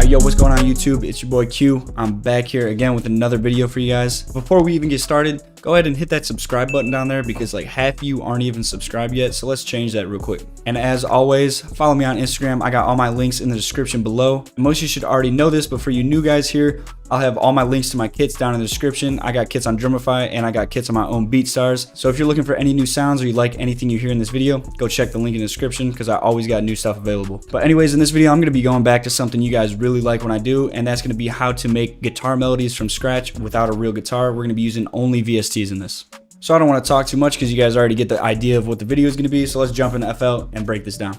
Alright, yo, what's going on YouTube? It's your boy Q. I'm back here again with another video for you guys. Before we even get started, go ahead and hit that subscribe button down there because like half of you aren't even subscribed yet, so let's change that real quick. And as always, follow me on Instagram. I got all my links in the description below. Most of you should already know this, but for you new guys here, I'll have all my links to my kits down in the description. I got kits on Drumify and I got kits on my own BeatStars. So if you're looking for any new sounds or you like anything you hear in this video, go check the link in the description because I always got new stuff available. But anyways, in this video, I'm going to be going back to something you guys really like when I do, and that's going to be how to make guitar melodies from scratch without a real guitar. We're going to be using only VSTs in this. So I don't want to talk too much because you guys already get the idea of what the video is going to be. So let's jump into FL and break this down.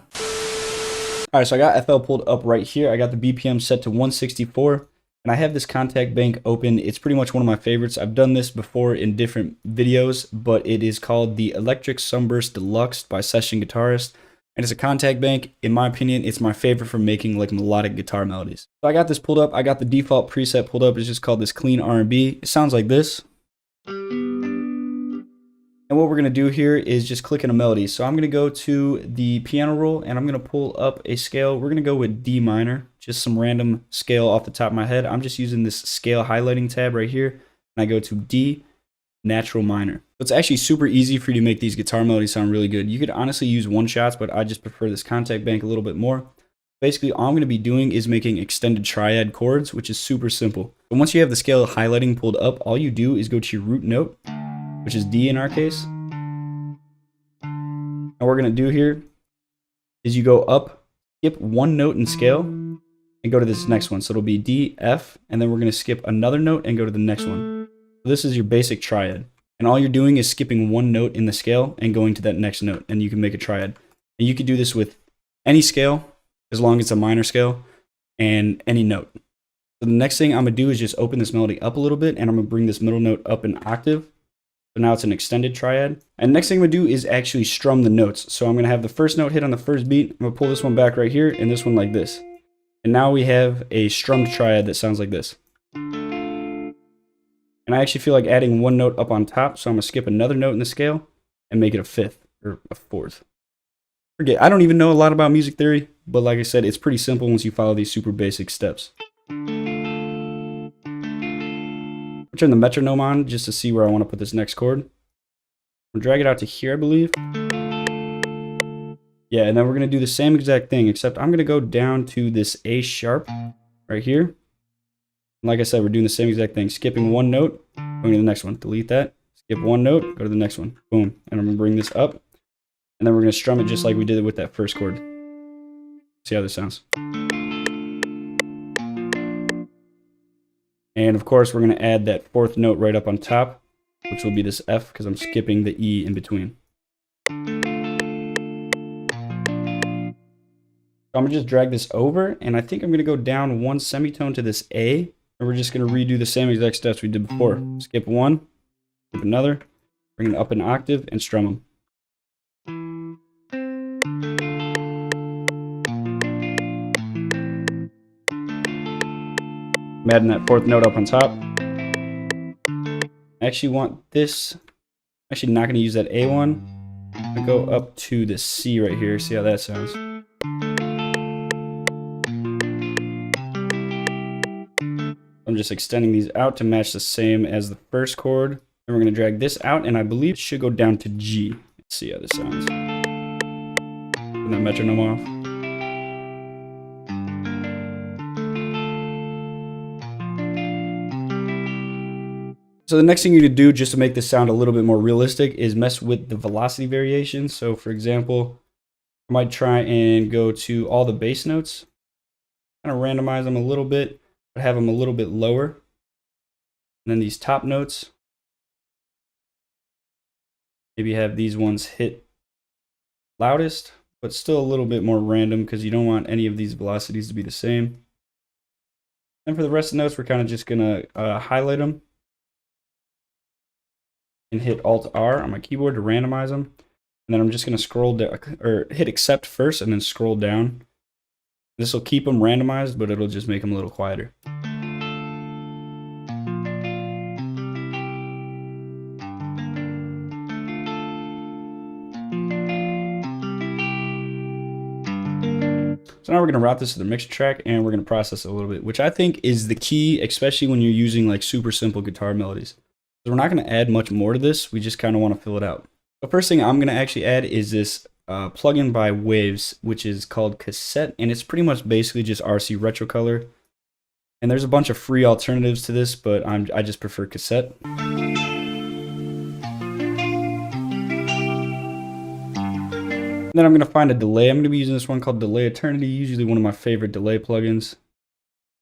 All right, so I got FL pulled up right here. I got the BPM set to 164. And I have this contact bank open. It's pretty much one of my favorites. I've done this before in different videos, but it is called the Electric Sunburst Deluxe by Session Guitarist. And it's a contact bank. In my opinion, it's my favorite for making like melodic guitar melodies. So I got this pulled up. I got the default preset pulled up. It's just called this Clean R&B. It sounds like this. And what we're going to do here is just click in a melody. So I'm going to go to the piano roll and I'm going to pull up a scale. We're going to go with D minor, just some random scale off the top of my head. I'm just using this scale highlighting tab right here. And I go to D, natural minor. It's actually super easy for you to make these guitar melodies sound really good. You could honestly use one shots, but I just prefer this contact bank a little bit more. Basically, all I'm going to be doing is making extended triad chords, which is super simple. And once you have the scale highlighting pulled up, all you do is go to your root note, which is D in our case. And what we're going to do here is you go up, skip one note in scale, and go to this next one. So it'll be D, F, and then we're going to skip another note and go to the next one. So this is your basic triad. And all you're doing is skipping one note in the scale and going to that next note, and you can make a triad. And you can do this with any scale, as long as it's a minor scale, and any note. So the next thing I'm going to do is just open this melody up a little bit, and I'm going to bring this middle note up an octave. So now it's an extended triad. And next thing I'm going to do is actually strum the notes. So I'm going to have the first note hit on the first beat. I'm going to pull this one back right here, and this one like this. And now we have a strummed triad that sounds like this. And I actually feel like adding one note up on top, so I'm going to skip another note in the scale and make it a fifth or a fourth. Forget, I don't even know a lot about music theory, but like I said, it's pretty simple once you follow these super basic steps. I'll turn the metronome on just to see where I want to put this next chord. I'll drag it out to here, I believe. Yeah, and then we're going to do the same exact thing, except I'm going to go down to this A sharp right here. Like I said, we're doing the same exact thing. Skipping one note, going to the next one. Delete that. Skip one note, go to the next one. Boom. And I'm going to bring this up. And then we're going to strum it just like we did with that first chord. See how this sounds. And of course, we're going to add that fourth note right up on top, which will be this F because I'm skipping the E in between. So I'm going to just drag this over, and I think I'm going to go down one semitone to this A. And we're just going to redo the same exact steps we did before. Skip one, skip another, bring it up an octave, and strum them. I'm adding that fourth note up on top. I actually want this. I'm actually not going to use that A one. I'm going to go up to the C right here. See how that sounds. I'm just extending these out to match the same as the first chord. Then we're going to drag this out, and I believe it should go down to G. Let's see how this sounds. Turn that metronome off. So the next thing you need to do just to make this sound a little bit more realistic is mess with the velocity variation. So for example, I might try and go to all the bass notes, kind of randomize them a little bit, but have them a little bit lower. And then these top notes, maybe have these ones hit loudest, but still a little bit more random because you don't want any of these velocities to be the same. And for the rest of the notes, we're kind of just going to highlight them and hit Alt-R on my keyboard to randomize them. And then I'm just going to scroll down, or hit accept first and then scroll down. This will keep them randomized, but it'll just make them a little quieter. So now we're gonna route this to the mixer track and we're gonna process it a little bit, which I think is the key, especially when you're using like super simple guitar melodies. So we're not gonna add much more to this. We just kind of want to fill it out. The first thing I'm gonna actually add is this plugin by Waves, which is called Cassette, and it's pretty much basically just RC retro color. And there's a bunch of free alternatives to this, but I just prefer Cassette. Then I'm going to find a delay. I'm going to be using this one called Delay Eternity, usually one of my favorite delay plugins.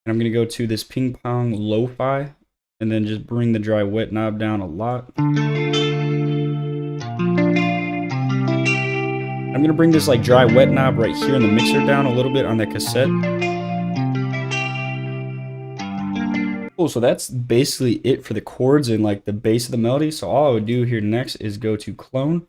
And I'm going to go to this Ping Pong Lo-Fi, and then just bring the dry wet knob down a lot. I'm going to bring this like dry wet knob right here in the mixer down a little bit on that cassette. Cool, so that's basically it for the chords and like the base of the melody. So all I would do here next is go to clone,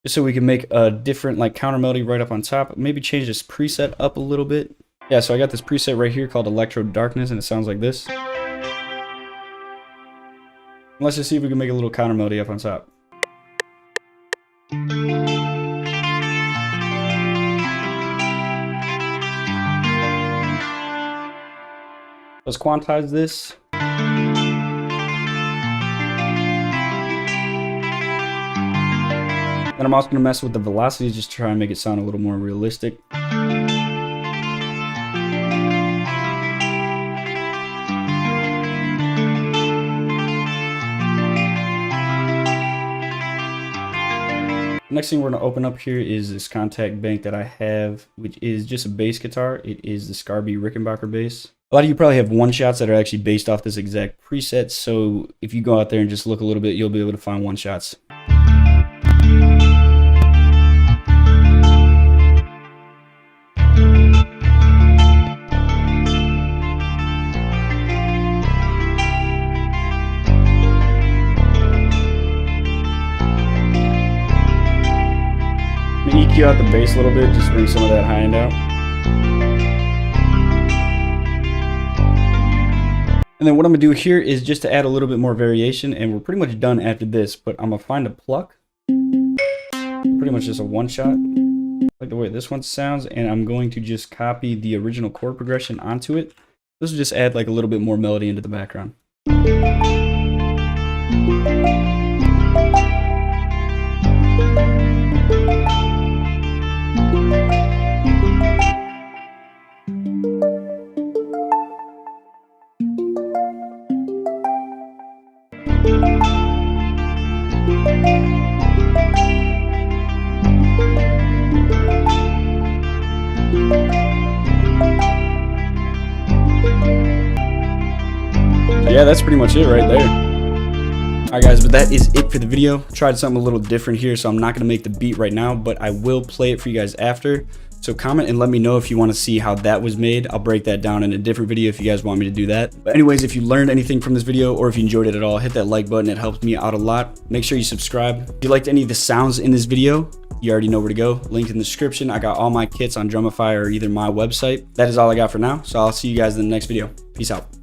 just so we can make a different like counter melody right up on top. Maybe change this preset up a little bit. Yeah, so I got this preset right here called Electro Darkness, and it sounds like this. Let's just see if we can make a little counter melody up on top. Let's quantize this. And I'm also going to mess with the velocity just to try and make it sound a little more realistic. Next thing we're going to open up here is this contact bank that I have, which is just a bass guitar. It is the Scarby Rickenbacker bass. A lot of you probably have one-shots that are actually based off this exact preset, so if you go out there and just look a little bit, you'll be able to find one-shots. I'm gonna EQ out the bass a little bit, just bring some of that high end out. And then what I'm gonna do here is just to add a little bit more variation, and we're pretty much done after this, but I'm gonna find a pluck. Pretty much just a one shot. I like the way this one sounds, and I'm going to just copy the original chord progression onto it. This will just add like a little bit more melody into the background. Yeah, that's pretty much it right there. Alright guys, but that is it for the video. Tried something a little different here, so I'm not going to make the beat right now, but I will play it for you guys after. So comment and let me know if you want to see how that was made. I'll break that down in a different video if you guys want me to do that. But anyways, if you learned anything from this video or if you enjoyed it at all, hit that like button. It helps me out a lot. Make sure you subscribe. If you liked any of the sounds in this video, you already know where to go. Link in the description. I got all my kits on Drumify or either my website. That is all I got for now, so I'll see you guys in the next video. Peace out.